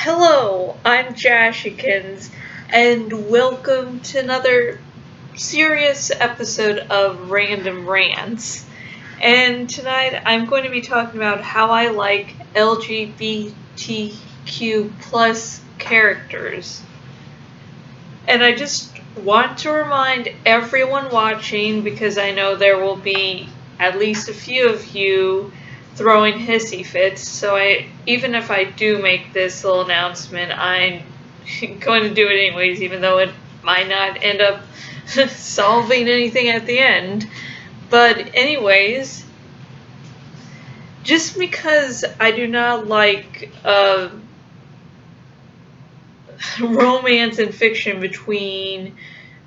Hello, I'm Jashikins, and welcome to another serious episode of Random Rants. And tonight I'm going to be talking about how I like LGBTQ plus characters. And I just want to remind everyone watching, because I know there will be at least a few of you throwing hissy fits, so even if I do make this little announcement, I'm going to do it anyways, even though it might not end up solving anything at the end. But anyways, just because I do not like romance and fiction between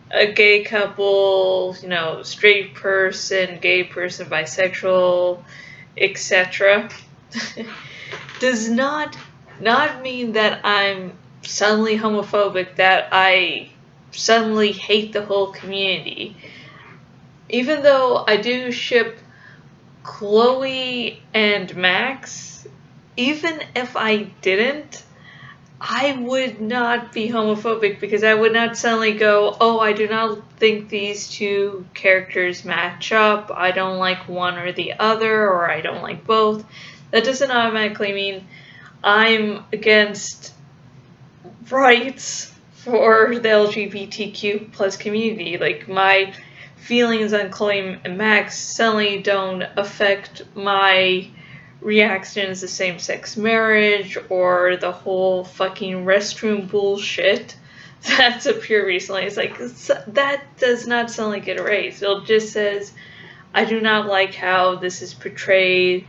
a gay couple, straight person, gay person, bisexual, etc., does not mean that I'm suddenly homophobic, that I suddenly hate the whole community. Even though I do ship Chloe and Max, even if I didn't, I would not be homophobic because I would not suddenly go, oh, I do not think these two characters match up, I don't like one or the other, or I don't like both. That doesn't automatically mean I'm against rights for the LGBTQ plus community. Like, my feelings on Chloe and Max suddenly don't affect my reactions to same-sex marriage or the whole fucking restroom bullshit that's appeared recently. It's like, that does not suddenly get erased. It just says, I do not like how this is portrayed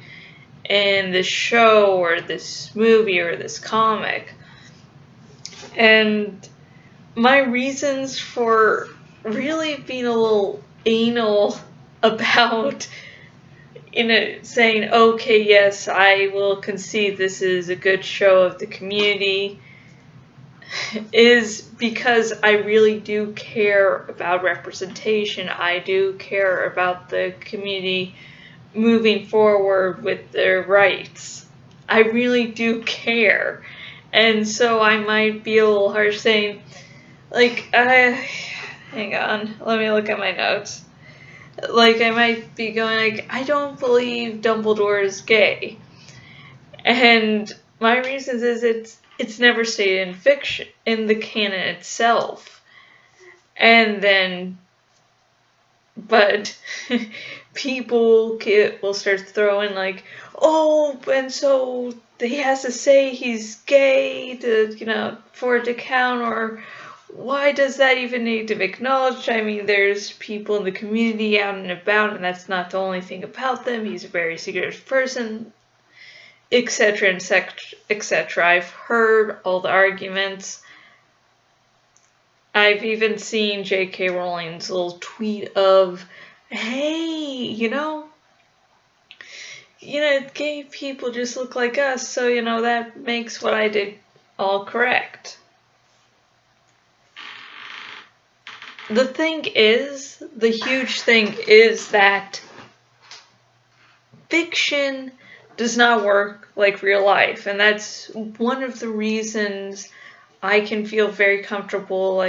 in this show or this movie or this comic. And my reasons for really being a little anal about saying, okay, yes, I will concede this is a good show of the community, is because I really do care about representation. I do care about the community moving forward with their rights. I really do care. And so I might be a little harsh saying, hang on, let me look at my notes. I might be going, I don't believe Dumbledore is gay. And my reasons is it's never stated in fiction, in the canon itself. And then, but people will start throwing oh, and so he has to say he's gay for it to count, or why does that even need to be acknowledged? I mean, there's people in the community out and about, and that's not the only thing about them. He's a very secretive person, etc., etc. I've heard all the arguments. I've even seen J.K. Rowling's little tweet of, hey, gay people just look like us, so, that makes what I did all correct. The huge thing is that fiction does not work like real life, and that's one of the reasons I can feel very comfortable,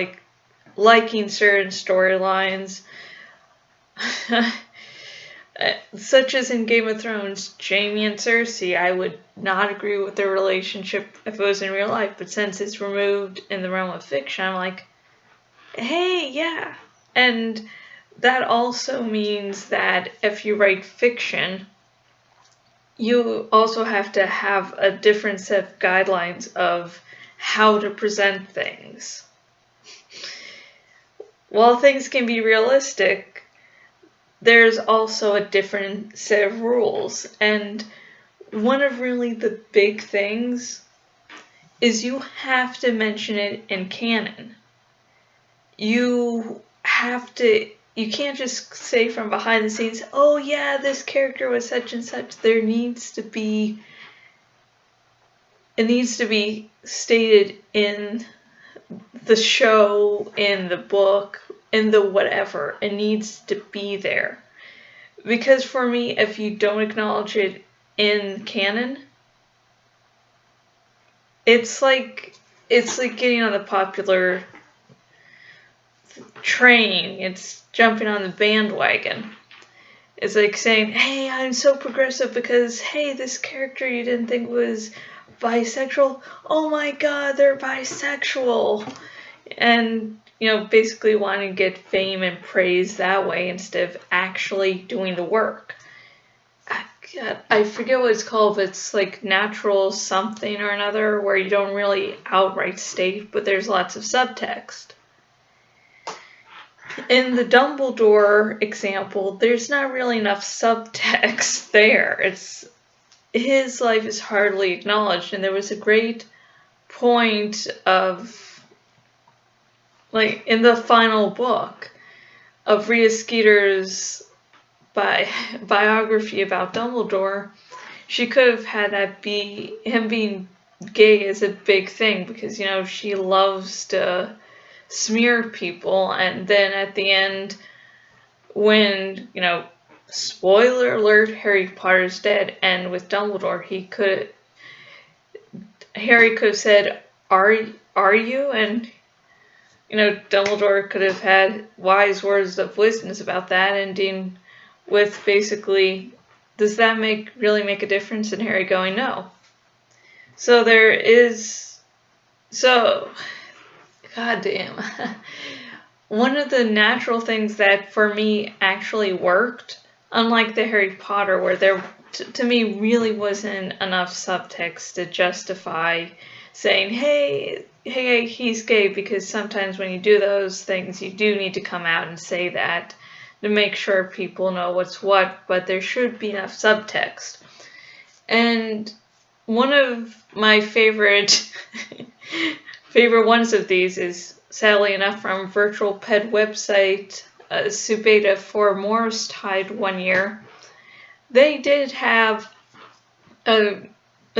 liking certain storylines. Such as in Game of Thrones, Jaime and Cersei. I would not agree with their relationship if it was in real life, but since it's removed in the realm of fiction, I'm like, hey, yeah. And that also means that if you write fiction, you also have to have a different set of guidelines of how to present things. While things can be realistic, there's also a different set of rules. And one of really the big things is you have to mention it in canon. You can't just say from behind the scenes, oh yeah, this character was such and such. It needs to be stated in the show, in the book, in the whatever. It needs to be there. Because for me, if you don't acknowledge it in canon, it's like getting on the popular train. It's jumping on the bandwagon. It's like saying, hey, I'm so progressive because, hey, this character you didn't think was bisexual, oh my god, they're bisexual. And, basically wanting to get fame and praise that way instead of actually doing the work. I forget what it's called, but it's like natural something or another where you don't really outright state, but there's lots of subtext. In the Dumbledore example, there's not really enough subtext there. His life is hardly acknowledged, and there was a great point of, like, in the final book of Rita Skeeter's biography about Dumbledore, she could have had that be him being gay as a big thing because, she loves to smear people, and then at the end, when, spoiler alert, Harry Potter's dead, and with Dumbledore, Harry could have said, are you? And, Dumbledore could have had wise words of wisdom about that, ending with basically, does that really make a difference? And Harry going, no. So goddamn. One of the natural things that for me actually worked, unlike the Harry Potter, where there to me really wasn't enough subtext to justify saying, hey, he's gay, because sometimes when you do those things, you do need to come out and say that to make sure people know what's what, but there should be enough subtext. And one of my favorite ones of these is, sadly enough, from virtual pet website Subeta for Morristide one year. They did have a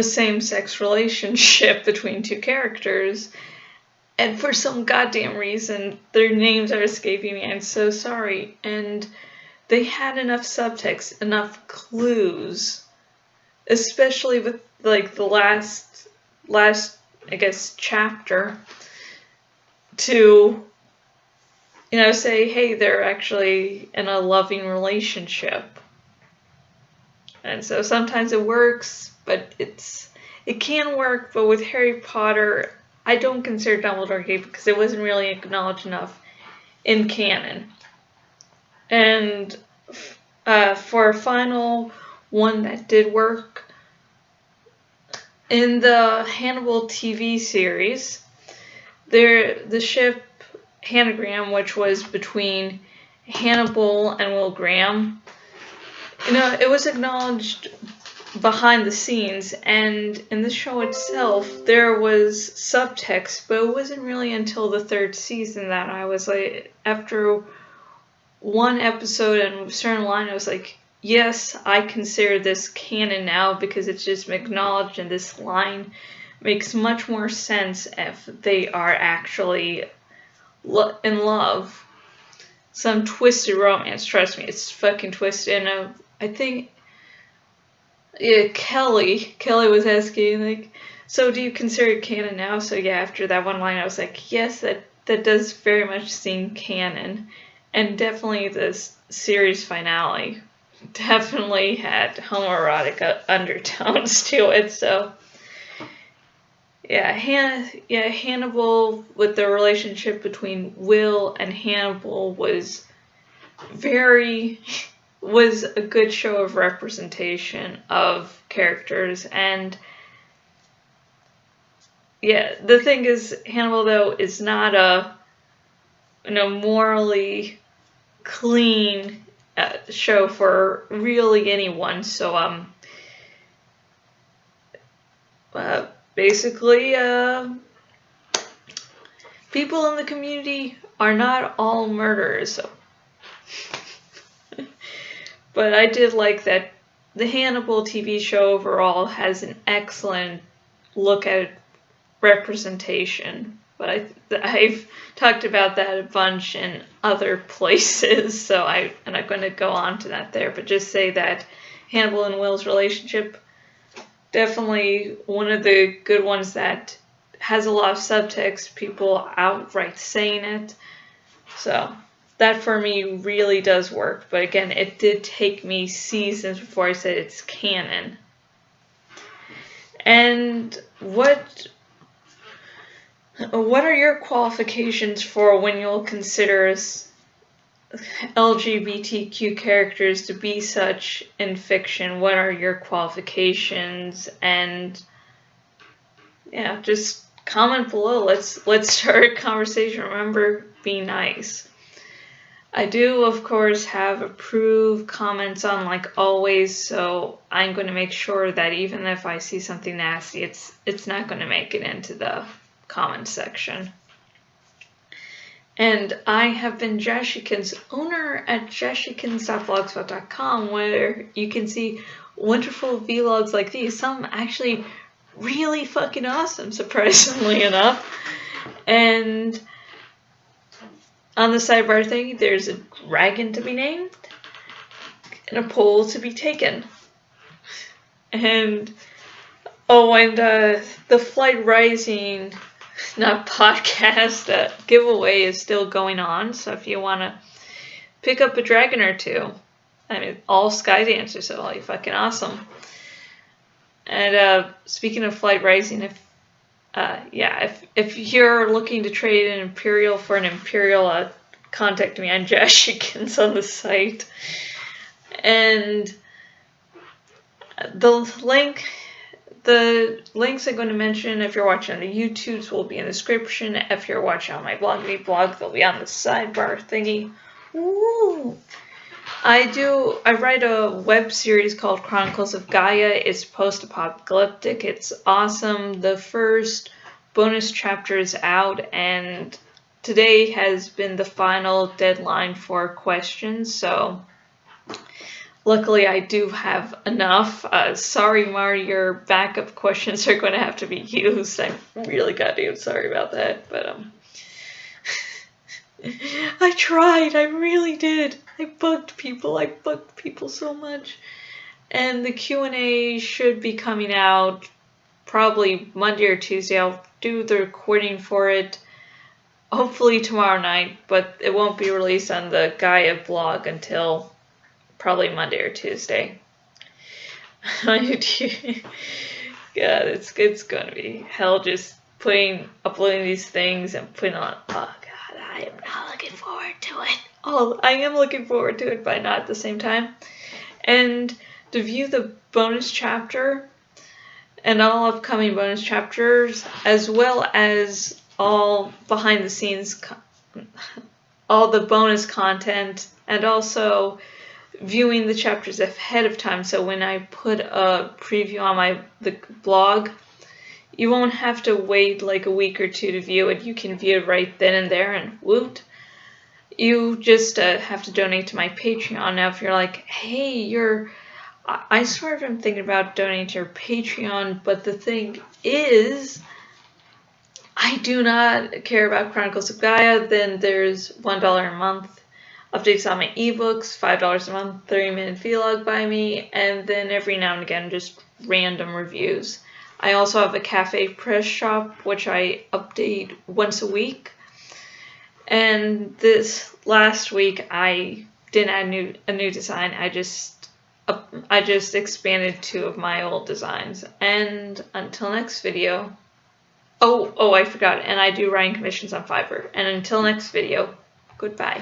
same-sex relationship between two characters, and for some goddamn reason, their names are escaping me. I'm so sorry. And they had enough subtext, enough clues, especially with, like, the last, I guess, chapter, to, say, hey, they're actually in a loving relationship. And so sometimes it works, but it can work, but with Harry Potter, I don't consider Dumbledore gay because it wasn't really acknowledged enough in canon. And for a final one that did work, in the Hannibal TV series, the ship Hanagram, which was between Hannibal and Will Graham, it was acknowledged behind the scenes, and in the show itself, there was subtext, but it wasn't really until the third season that I was like, after one episode and a certain line, I was like, yes, I consider this canon now because it's just acknowledged, and this line makes much more sense if they are actually in love. Some twisted romance, trust me, it's fucking twisted. And I think, yeah, Kelly was asking, like, so do you consider it canon now? So yeah, after that one line, I was like, yes, that does very much seem canon. And definitely this series finale definitely had homoerotic undertones to it, so yeah, Hannibal, with the relationship between Will and Hannibal, was a good show of representation of characters. And yeah, the thing is, Hannibal, though, is not a morally clean show for really anyone. So basically, people in the community are not all murderers. So. But I did like that the Hannibal TV show overall has an excellent look at representation. But I've talked about that a bunch in other places, so I'm not going to go on to that there, but just say that Hannibal and Will's relationship definitely one of the good ones that has a lot of subtext, people outright saying it. So that for me really does work. But again, it did take me seasons before I said it's canon. And what are your qualifications for when you'll consider LGBTQ characters to be such in fiction? What are your qualifications? And yeah, just comment below. Let's start a conversation. Remember, be nice. I do, of course, have approved comments on, like always, so I'm going to make sure that even if I see something nasty, it's not going to make it into the comment section. And I have been Jashikins, owner at jashikins.blogspot.com, where you can see wonderful vlogs like these. Some actually really fucking awesome, surprisingly enough. And on the sidebar thing, there's a dragon to be named and a poll to be taken. And the Flight Rising, not podcast, giveaway is still going on. So if you want to pick up a dragon or two, I mean, all sky dancers, so all you fucking awesome. And speaking of Flight Rising, if you're looking to trade an Imperial for an Imperial, contact me on Jashikins on the site. And the links I'm going to mention if you're watching on the YouTubes will be in the description. If you're watching on my blog, they'll be on the sidebar thingy. Woo! I write a web series called Chronicles of Gaia. It's post-apocalyptic. It's awesome. The first bonus chapter is out, and today has been the final deadline for questions, so luckily I do have enough. Sorry, Mari, your backup questions are going to have to be used. I'm really goddamn sorry about that, but I tried. I really did. I bugged people so much. And the Q&A should be coming out probably Monday or Tuesday. I'll do the recording for it hopefully tomorrow night, but it won't be released on the Gaia blog until probably Monday or Tuesday. God, it's going to be hell just uploading these things and putting on. Oh God, I am not looking forward to it. Oh, I am looking forward to it, but not at the same time. And to view the bonus chapter and all upcoming bonus chapters, as well as all behind the scenes, all the bonus content, and also viewing the chapters ahead of time. So when I put a preview on the blog, you won't have to wait like a week or two to view it. You can view it right then and there, and woot. You just have to donate to my Patreon. Now, if you're like, hey, I sort of am thinking about donating to your Patreon, but the thing is, I do not care about Chronicles of Gaia, then there's $1 a month. Updates on my ebooks, $5 a month, 30-minute vlog by me, and then every now and again, just random reviews. I also have a cafe press shop, which I update once a week. And this last week, I didn't add a new design. I just expanded 2 of my old designs. And until next video. Oh, I forgot. And I do writing commissions on Fiverr. And until next video, goodbye.